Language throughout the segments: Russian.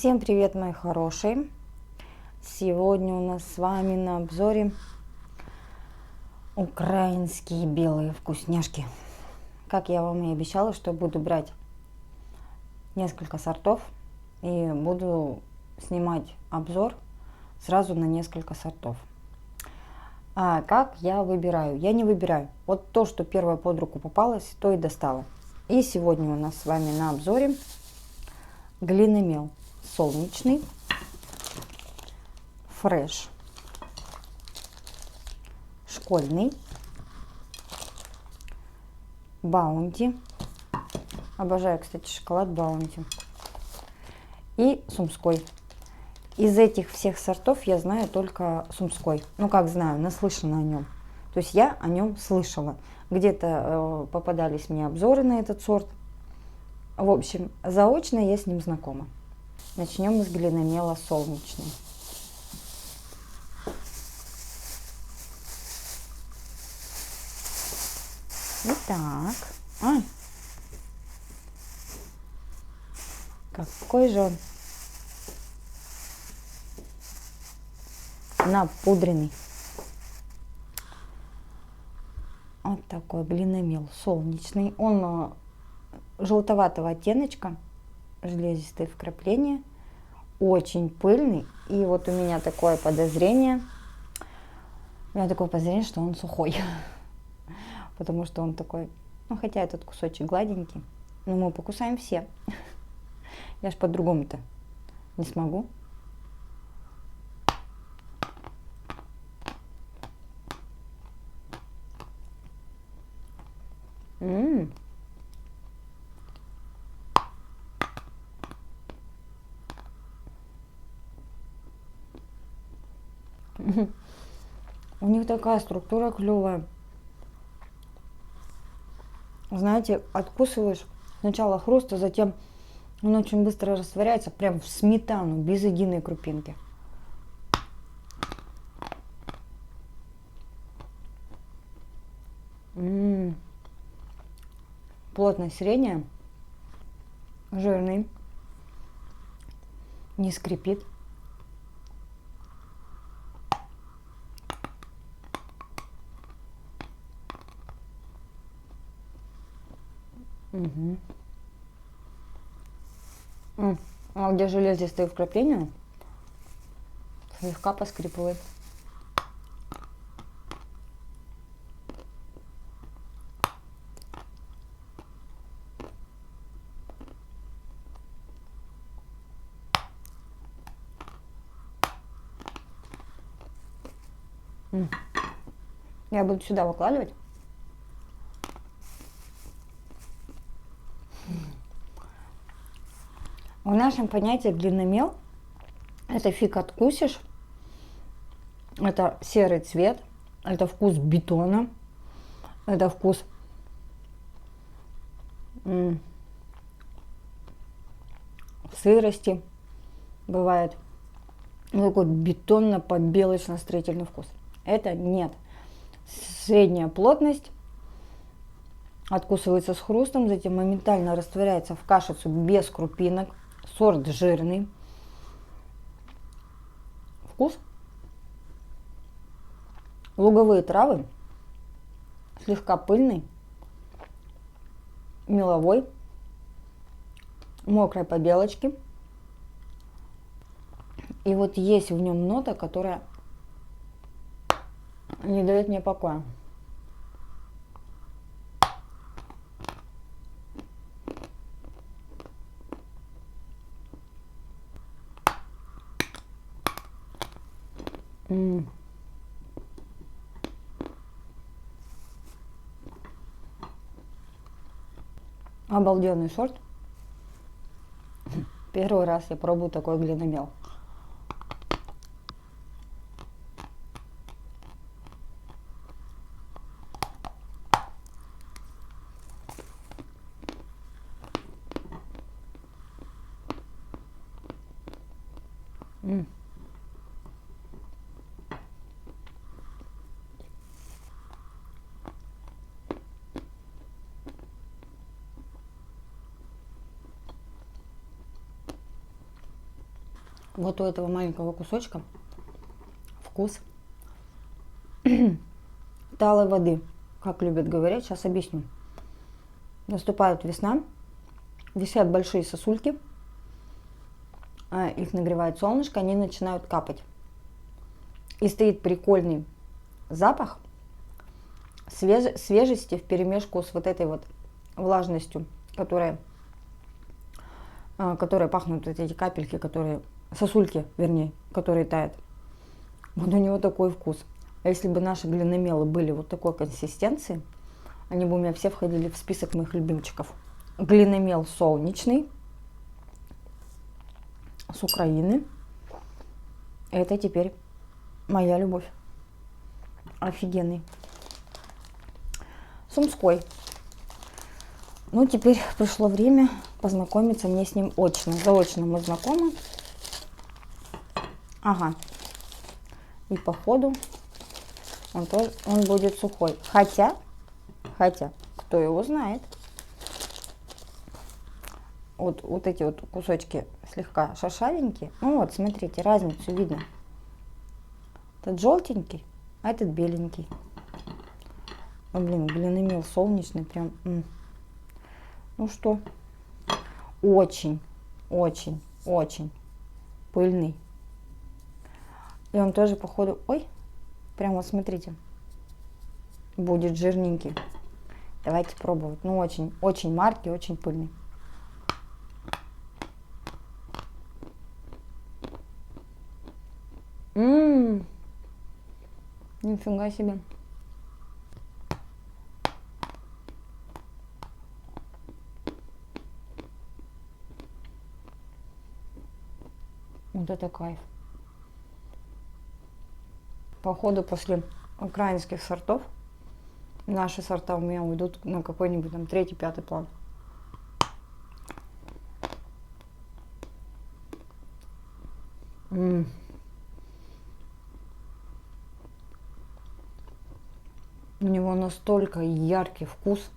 Всем привет, мои хорошие! Сегодня у нас с вами на обзоре украинские белые вкусняшки. Как я вам и обещала, что буду брать несколько сортов и буду снимать обзор сразу на несколько сортов. А как я выбираю? Я не выбираю. Вот то, что первое под руку попалось, то и достала. И сегодня у нас с вами на обзоре глиномел солнечный, фреш, школьный, баунти. Обожаю, кстати, шоколад баунти. И сумской. Из этих всех сортов я знаю только сумской. Ну, как знаю, наслышана о нем. То есть я о нем слышала. Где-то попадались мне обзоры на этот сорт. В общем, заочно я с ним знакома. Начнем с глиномела солнечный. Итак, какой же он напудренный. Вот такой глиномел солнечный. Он желтоватого оттеночка, железистые вкрапления, очень пыльный. И вот у меня такое подозрение, что он сухой. Потому что он такой, ну хотя этот кусочек гладенький, но мы покусаем все. Я ж по-другому-то не смогу. У них такая структура клевая. Знаете, откусываешь сначала хруст, а затем он очень быстро растворяется, прям в сметану, без единой крупинки. Плотность средняя, жирный, не скрипит. А где железистые вкрапления, слегка поскрипывает. Я буду сюда выкладывать. В нашем понятии глиномел — это фиг откусишь, это серый цвет, это вкус бетона, это вкус сырости бывает. Такой бетонно-побелочно-строительный вкус. Это нет. Средняя плотность, откусывается с хрустом, затем моментально растворяется в кашицу без крупинок. Сорт жирный. Вкус луговые травы, слегка пыльный, меловой, мокрой побелочки. И вот есть в нем нота, которая не дает мне покоя. Обалденный сорт. Первый раз я пробую такой глиномел. Вот у этого маленького кусочка вкус талой воды, как любят говорить, сейчас объясню. Наступает весна, висят большие сосульки, их нагревает солнышко, они начинают капать. И стоит прикольный запах свежести вперемешку с вот этой вот влажностью, которая пахнут, вот эти капельки, сосульки, вернее, которые тают. Вот у него такой вкус. А если бы наши глиномелы были вот такой консистенции, они бы у меня все входили в список моих любимчиков. Глиномел солнечный с Украины. Это теперь моя любовь. Офигенный. Сумской. Ну, теперь пришло время познакомиться мне с ним очно. Заочно мы знакомы. Ага. И по ходу он будет сухой. Хотя, кто его знает. Вот эти вот кусочки слегка шершавенькие. Ну вот, смотрите, разницу видно. Этот желтенький, а этот беленький. О, блин, глиномел солнечный, прям. Ну что, очень пыльный. И он тоже, походу, ой, прям вот смотрите, будет жирненький. Давайте пробовать. Ну, очень маркий, очень пыльный. Нифига себе. Вот это кайф. Походу, после украинских сортов наши сорта у меня уйдут на какой-нибудь там 3-5 план. У него настолько яркий вкус.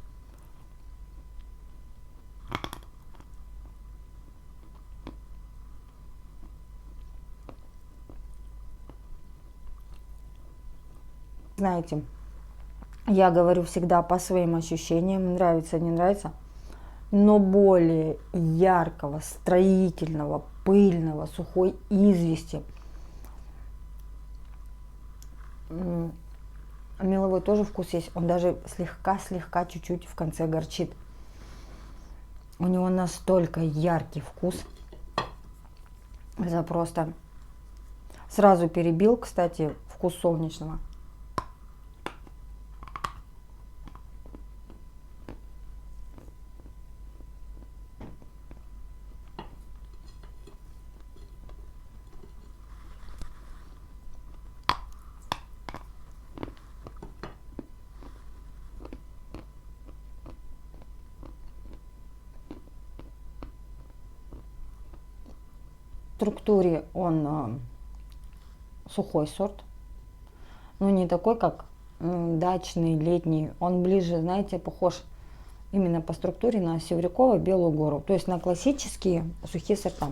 Знаете, я говорю всегда по своим ощущениям, нравится, не нравится, но более яркого, строительного, пыльного, сухой извести. Меловой тоже вкус есть, он даже слегка чуть-чуть в конце горчит. У него настолько яркий вкус. Это просто сразу перебил, кстати, вкус солнечного. В структуре он сухой сорт, но не такой, как дачный, летний. Он ближе, знаете, похож именно по структуре на Севрюкова, Белую гору, то есть на классические сухие сорта.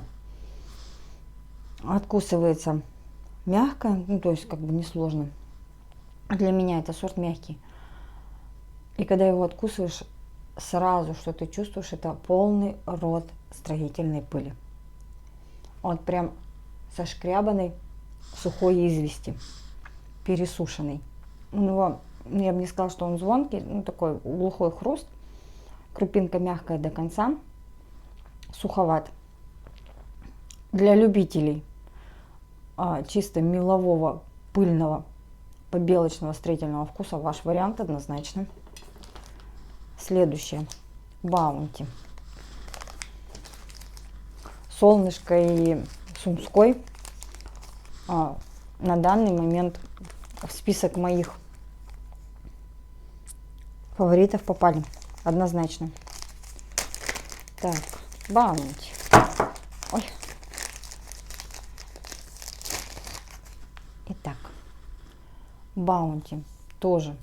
Откусывается мягко, ну то есть как бы несложно. Для меня это сорт мягкий. И когда его откусываешь, сразу что ты чувствуешь, это полный рот строительной пыли. Вот прям сошкрябанной сухой извести, пересушенный. У него, я бы не сказала, что он звонкий, ну такой глухой хруст, крупинка мягкая до конца, суховат. Для любителей чисто мелового, пыльного, побелочного строительного вкуса ваш вариант однозначно. Следующее. Баунти. Солнышко и Сумской на данный момент в список моих фаворитов попали. Однозначно. Так, Баунти. Ой. Итак, Баунти тоже.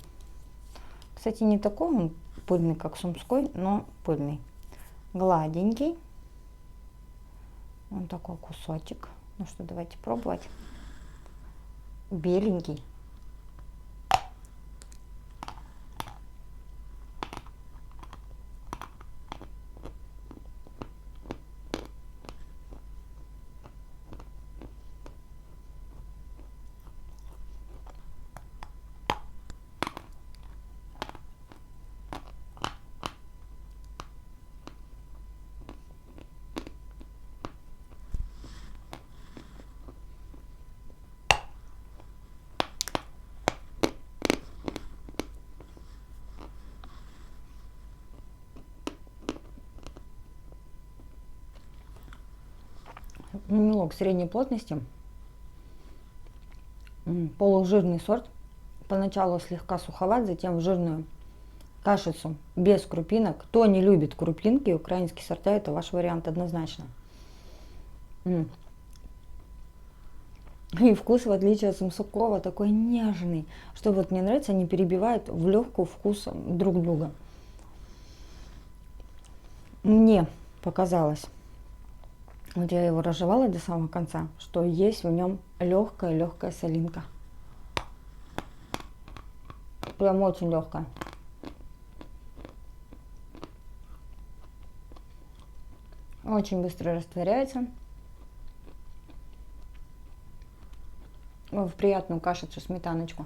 Кстати, не такой он пыльный, как Сумской, но пыльный. Гладенький. Вот такой кусочек. Ну что, давайте пробовать. Беленький. Мелок средней плотности, полужирный сорт. Поначалу слегка суховат, затем в жирную кашицу без крупинок. Кто не любит крупинки, украинские сорта, это ваш вариант однозначно. И вкус, в отличие от Сумского, такой нежный, что вот мне нравится, они перебивают в легкую вкус друг друга. Мне показалось, вот я его разжевала до самого конца, что есть в нем легкая солинка. Прям очень легкая. Очень быстро растворяется в приятную кашицу, сметаночку.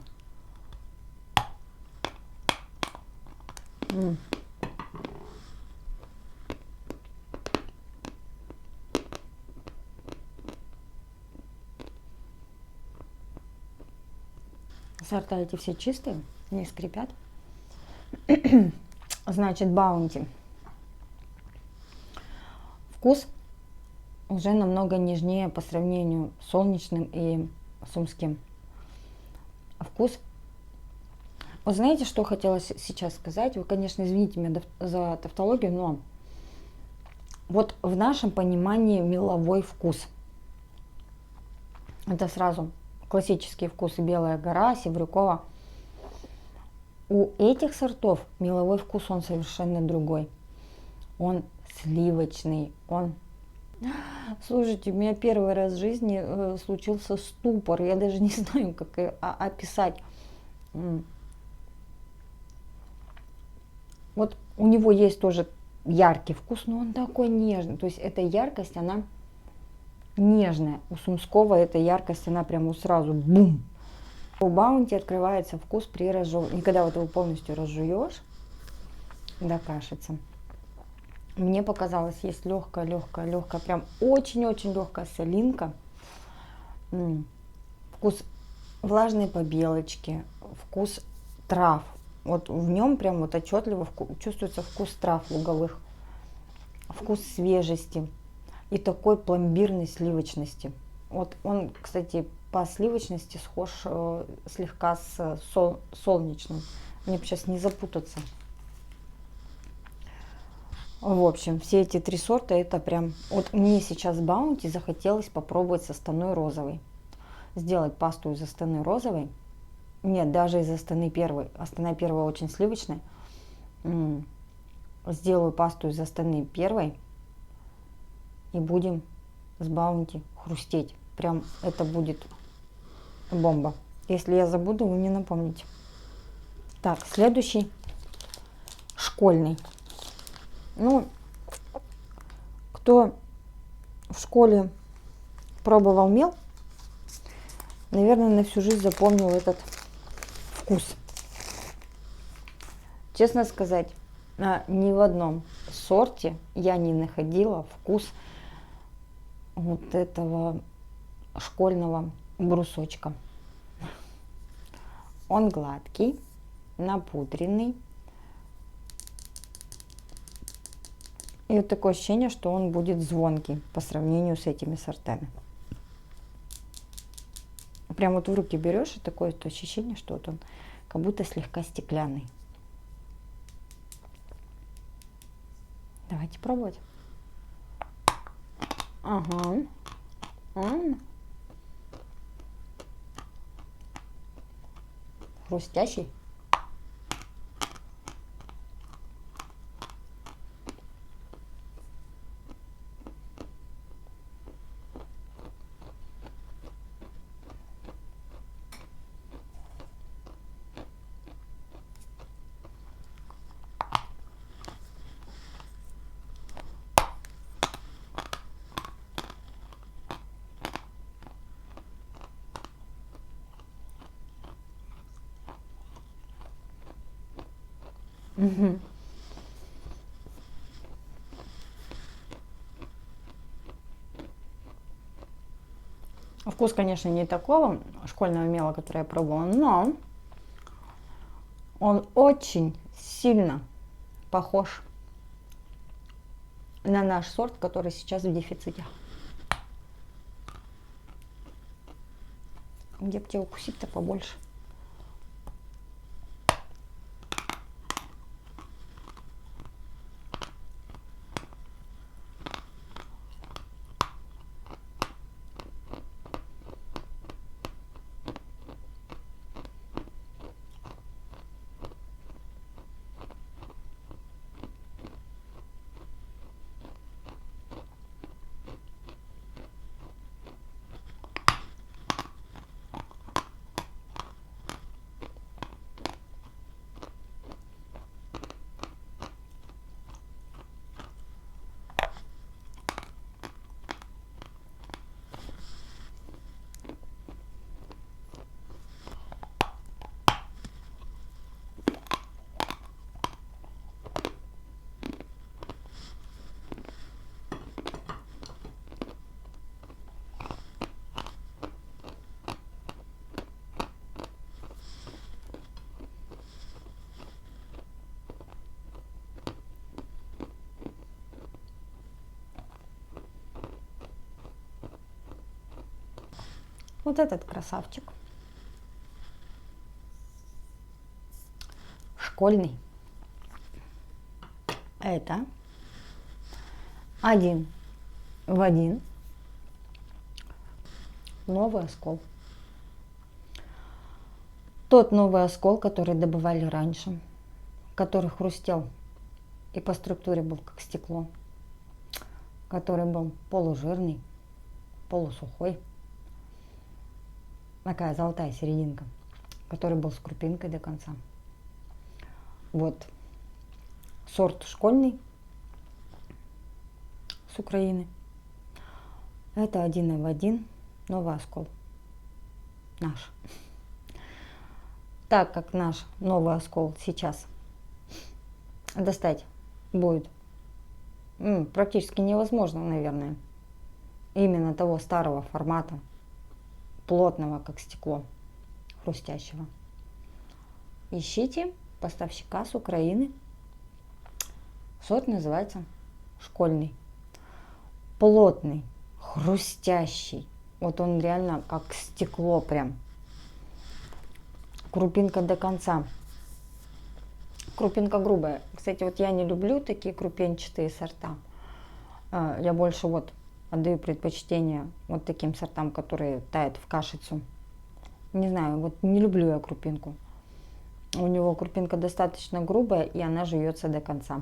Сорта эти все чистые, не скрипят. Значит, Баунти. Вкус уже намного нежнее по сравнению с солнечным и сумским. Вкус. Вы знаете, что хотела сейчас сказать? Вы, конечно, извините меня за тавтологию, но вот в нашем понимании меловой вкус. Это сразу классические вкусы: Белая гора, Севрюкова. У этих сортов меловой вкус, он совершенно другой. Он сливочный, он... Слушайте, у меня первый раз в жизни случился ступор, я даже не знаю, как описать. Вот у него есть тоже яркий вкус, но он такой нежный, то есть эта яркость, она нежная. У Сумского эта яркость, она прямо сразу бум. У Баунти открывается вкус при разжевывании. Когда вот его полностью разжуешь до кашицы, мне показалось, есть легкая, прям очень-очень легкая солинка. Вкус влажной побелочки, вкус трав. Вот в нем прям вот отчетливо чувствуется вкус трав луговых, вкус свежести и такой пломбирной сливочности. Вот он, кстати, по сливочности схож слегка с солнечным. Мне сейчас не запутаться. В общем, все эти три сорта, это прям... Вот мне сейчас Баунти захотелось попробовать с Астаны розовой. Сделать пасту из Астаны розовой. Нет, даже из Астаны первой. Астана первая очень сливочная. Сделаю пасту из Астаны первой. И будем с Баунти хрустеть. Прям это будет бомба. Если я забуду, вы мне напомните. Так, следующий школьный. Ну, кто в школе пробовал мел, наверное, на всю жизнь запомнил этот вкус. Честно сказать, ни в одном сорте я не находила вкус вот этого школьного брусочка. Он гладкий, напудренный. И вот такое ощущение, что он будет звонкий по сравнению с этими сортами. Прям вот в руки берешь, и такое вот ощущение, что вот он как будто слегка стеклянный. Давайте пробовать. Ага. Хрустящий. Мгм. Вкус, конечно, не такого школьного мела, который я пробовала, но он очень сильно похож на наш сорт, который сейчас в дефиците. Где бы тебе укусить-то побольше? Вот этот красавчик. Школьный. Это один в один новый оскол. Тот новый оскол, который добывали раньше, который хрустел и по структуре был как стекло, который был полужирный, полусухой, такая золотая серединка, который был с крупинкой до конца. Вот сорт школьный с Украины. Это один в один новый оскол. Наш. Так как наш новый оскол сейчас достать будет практически невозможно, наверное, именно того старого формата, плотного, как стекло, хрустящего. Ищите поставщика с Украины. Сорт называется школьный. Плотный, хрустящий. Вот он реально как стекло прям. Крупинка до конца. Крупинка грубая. Кстати, вот я не люблю такие крупенчатые сорта. Я больше вот отдаю предпочтение вот таким сортам, которые тают в кашицу. Не знаю, вот не люблю я крупинку. У него крупинка достаточно грубая, и она жуется до конца.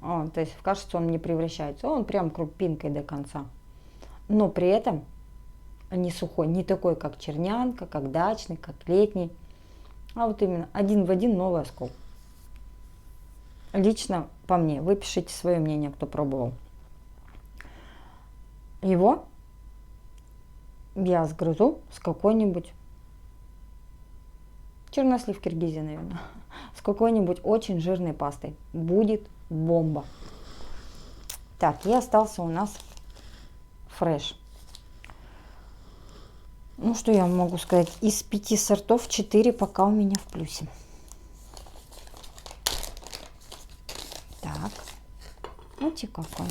То есть в кашицу он не превращается. Он прям крупинкой до конца. Но при этом не сухой, не такой, как чернянка, как дачный, как летний. А вот именно один в один новый оскол. Лично по мне, вы пишите свое мнение, кто пробовал. Его я сгрызу с какой-нибудь, чернослив Киргизии, наверное, с какой-нибудь очень жирной пастой. Будет бомба. Так, и остался у нас фреш. Ну, что я могу сказать? Из 5 сортов 4 пока у меня в плюсе. Так, вот и какой.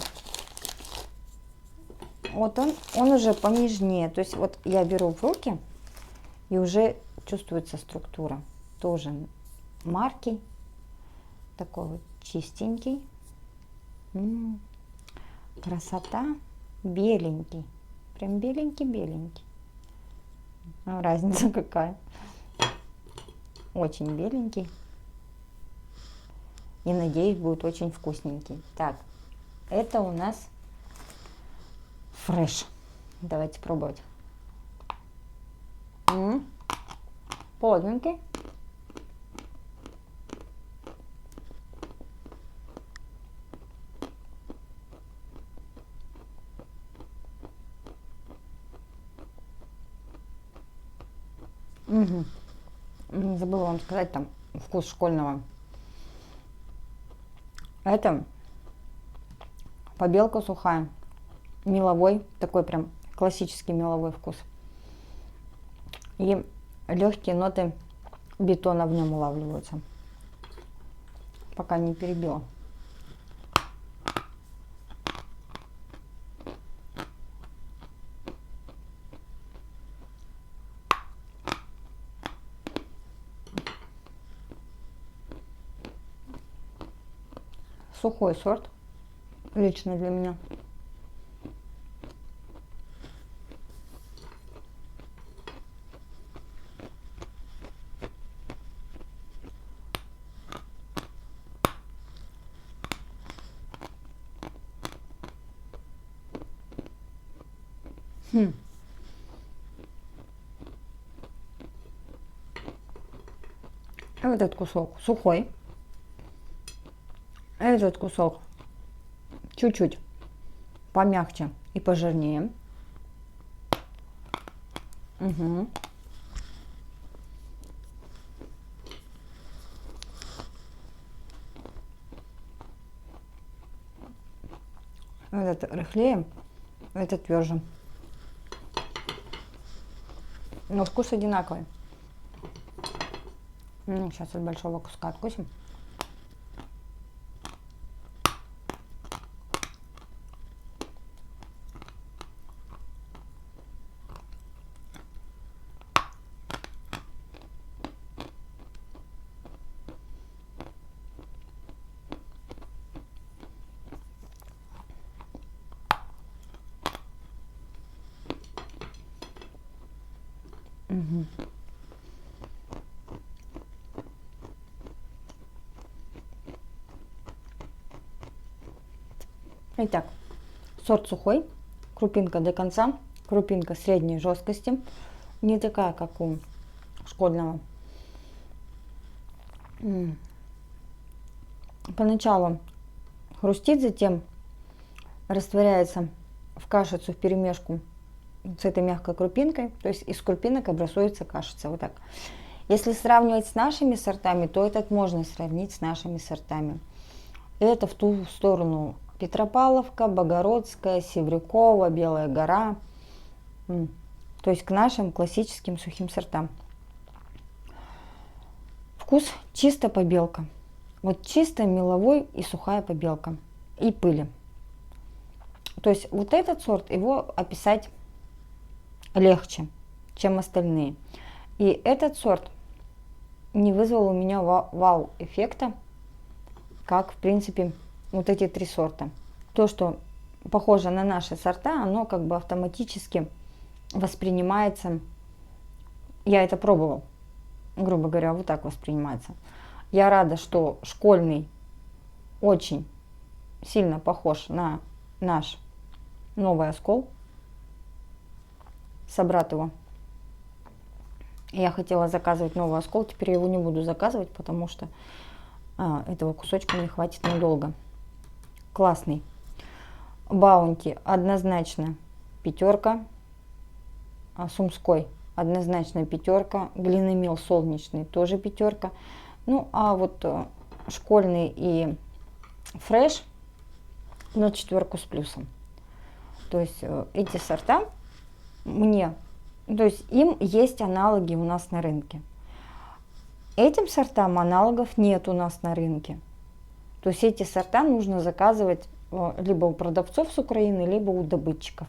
Вот он уже понежнее. То есть вот я беру в руки, и уже чувствуется структура. Тоже маркий, такой вот чистенький. Красота. Беленький. Прям беленький-беленький. Разница какая. Очень беленький. И надеюсь, будет очень вкусненький. Так, это у нас фреш. Давайте пробовать. Плотненький. Забыла вам сказать, там вкус школьного Это побелка сухая, меловой, такой прям классический меловой вкус. И легкие ноты бетона в нем улавливаются. Пока не перебила. Сухой сорт, лично для меня. Этот кусок сухой. Этот кусок чуть-чуть помягче и пожирнее. Угу. Этот рыхлее, этот тверже. Но вкус одинаковый. Сейчас от большого куска откусим. Угу. Итак, сорт сухой, крупинка до конца, крупинка средней жесткости, не такая, как у школьного. Поначалу хрустит, затем растворяется в кашицу, в перемешку с этой мягкой крупинкой, то есть из крупинок образуется кашица, вот так. Если сравнивать с нашими сортами, то этот можно сравнить с нашими сортами. Это в ту сторону Петропавловка, Богородская, Севрюкова, Белая гора, то есть к нашим классическим сухим сортам. Вкус чисто побелка, вот чисто меловой и сухая побелка и пыли. То есть вот этот сорт, его описать легче, чем остальные. И этот сорт не вызвал у меня вау-эффекта, как в принципе вот эти три сорта. То, что похоже на наши сорта, оно как бы автоматически воспринимается. Я это пробовал, грубо говоря, вот так воспринимается. Я рада, что школьный очень сильно похож на наш Новый Оскол. Собрат его. Я хотела заказывать Новый Оскол, теперь я его не буду заказывать, потому что этого кусочка не хватит надолго. Классный. Баунти однозначно пятерка. Сумской однозначно пятерка. Глиномел солнечный тоже пятерка. Ну а вот школьный и фреш на четверку с плюсом. То есть эти сорта мне, то есть им есть аналоги у нас на рынке. Этим сортам аналогов нет у нас на рынке. То есть эти сорта нужно заказывать либо у продавцов с Украины, либо у добытчиков.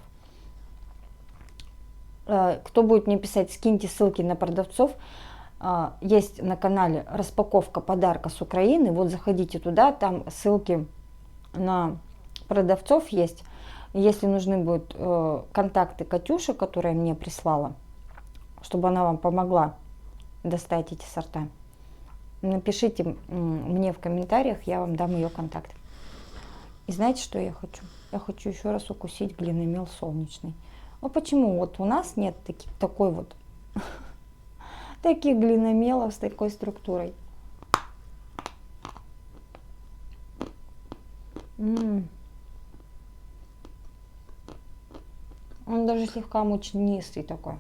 Кто будет мне писать, скиньте ссылки на продавцов. Есть на канале распаковка подарка с Украины. Вот заходите туда, там ссылки на продавцов есть. Если нужны будут контакты Катюши, которая мне прислала, чтобы она вам помогла достать эти сорта, напишите мне в комментариях, я вам дам ее контакт. И знаете, что я хочу? Я хочу еще раз укусить глиномел солнечный. А почему вот у нас нет такой вот таких глиномелов с такой структурой? Он даже слегка мучнистый такой.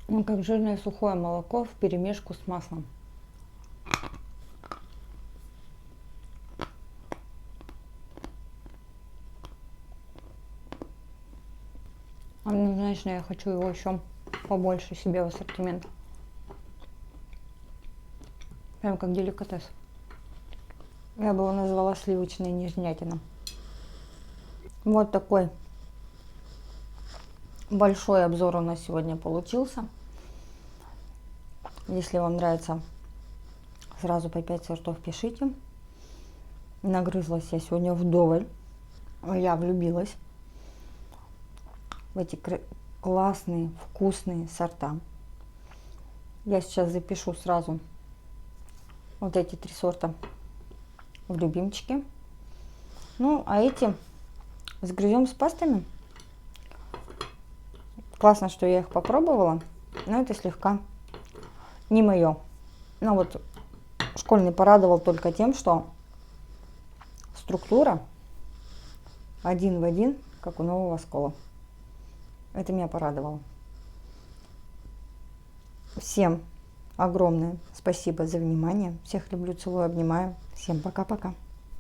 Ну, как жирное сухое молоко вперемешку с маслом. Однозначно я хочу его еще побольше себе в ассортимент. Прям как деликатес. Я бы его назвала сливочная нежнятина. Вот такой большой обзор у нас сегодня получился. Если вам нравится, сразу по 5 сортов пишите. Нагрызлась я сегодня вдоволь. Я влюбилась в эти классные, вкусные сорта. Я сейчас запишу сразу вот эти 3 сорта в любимчики. Ну, а эти сгрызем с пастами. Классно, что я их попробовала, но это слегка не мое. Ну вот, школьный порадовал только тем, что структура один в один, как у нового скола. Это меня порадовало. Всем огромное спасибо за внимание. Всех люблю, целую, обнимаю. Всем пока-пока.